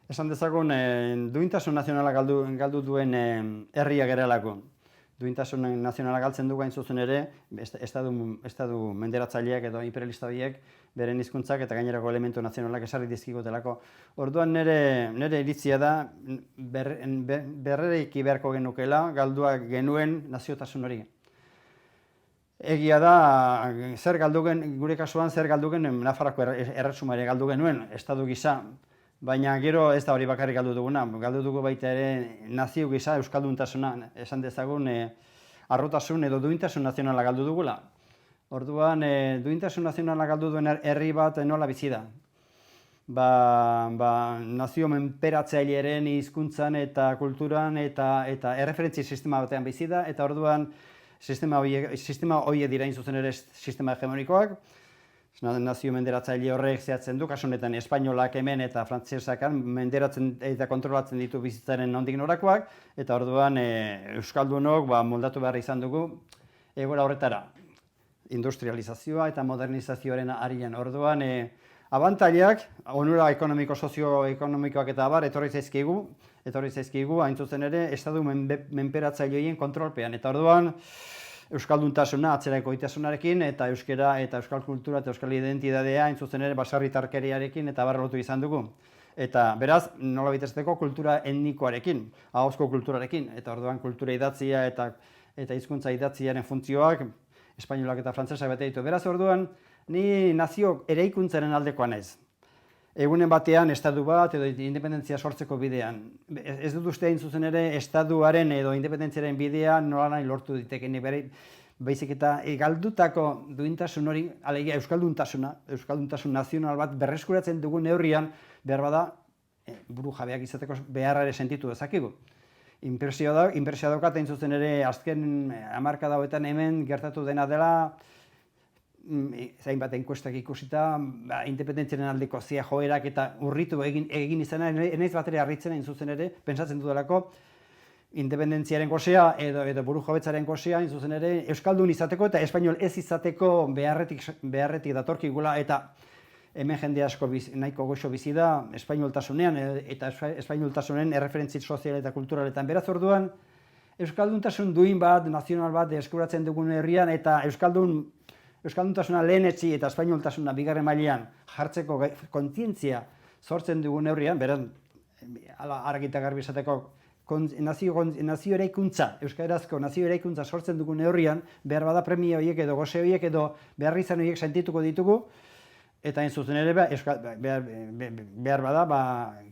Esan dezagun, duintasun nazionala galdu duen herria gerelako. Duintasun nazionala galtzen du gain zuzen ere, estadu menderatzaileak edo imperialista biek beren hizkuntzak eta gainerako elementu nazionalak esarri dizkigutelako. Orduan nire iritzia da berrereiki beharko genukela galduak genuen naziotasun hori. Egia da, gure kasuan zer galdu genuen, Nafarroako erresuma ere galdu genuen, estadu gisa, baina gero ez da hori bakarrik galdu duguna, galdu dugu baita ere nazio gisa euskalduntasuna, esan dezagun arrotasun edo duintasun nazionala galdu dugula. Orduan, duintasun nazionala galdu duen herri bat nola bizi da. Nazio menperatzaileren hizkuntzan eta kulturan eta erreferentzi sistema batean bizi da, eta orduan sistema horiek dira zuzen ere sistema hegemonikoak, nazio menderatzaile horrek zehatzen du, kasu honetan espainolak hemen eta frantsesakan menderatzen eta kontrolatzen ditu bizitzaren nondik norakoak, eta orduan euskaldunok moldatu behar izan dugu egoera horretara. Industrializazioa eta modernizazioaren arian. Orduan abantailak, onura ekonomiko, sozioekonomikoak eta abar, etorri zaizkigu, hain zuzen ere, estadu menperatzaileien kontrolpean. Eta orduan, euskalduntasuna, atzerako itasunarekin, eta euskera, eta euskal kultura, eta euskal identidadea, hain zuzen ere, baserritarkeriarekin, eta barra lotu izan dugu. Eta beraz, nola bitezteko kultura etnikoarekin, ahozko kulturarekin, eta orduan kultura idatzia eta hizkuntza idatziaren funtzioak, espainolak eta frantsesak bete ditu. Beraz, orduan, ni nazio eraikuntzaren aldekoa naiz. Egunen batean, estatu bat edo independentzia sortzeko bidean. Ez dut uste hain zuzen ere, estatuaren edo independentziaren bidea nola nahi lortu ditekeen. Baizik eta galdutako duintasun hori, alegia euskalduntasun nazional bat berreskuratzen dugun neurrian, behar bada, buru jabeak izateko beharra ere sentitu dezakigu. Inpresioa daukat hain zuzen ere, azken hamarkada hauetan hemen gertatu dena dela, zainbat enkuestak ikusita, independentziaren aldeko zia joerak eta urritu egin izana, enaiz bat ere harritzen hain zuzen ere, pentsatzen dudalako, independentziaren gozea edo buru jabetzaren gozea, hain zuzen ere, euskaldun izateko eta espainol ez izateko beharretik datorkigula, eta hemen jende asko nahiko goxo bizi da, espainoltasunean eta espainoltasunen erreferentzi sozial eta kulturaletan. Beraz orduan, euskalduntasun duin bat, nazional bat eskuratzen dugun herrian, eta euskalduntasuna lehenetzi eta espainoltasuna bigarren mailean jartzeko kontzientzia sortzen dugun neurrian, beraz, argi eta garbi esateko nazio eraikuntza, euskarazko nazio eraikuntza sortzen dugun neurrian, behar bada premia horiek edo goze horiek edo behar izan horiek sentituko ditugu, eta hain zuzen ere, behar bada,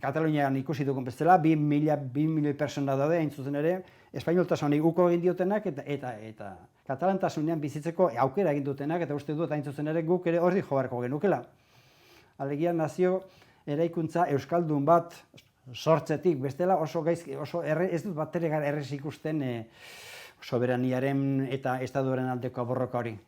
Katalunian ikusi dugun bezala, 2.000 persona daude, hain zuzen ere, espainoltasunik uko egin diotenak eta katalantasunean bizitzeko aukera egin dutenak, eta uste dut hain zuzen ere guk ere horri jobarko genukela. Alegia nazio eraikuntza euskaldun bat sortzetik, bestela oso ez dut bat ere errez ikusten soberaniaren eta estaduaren aldeko borroka hori.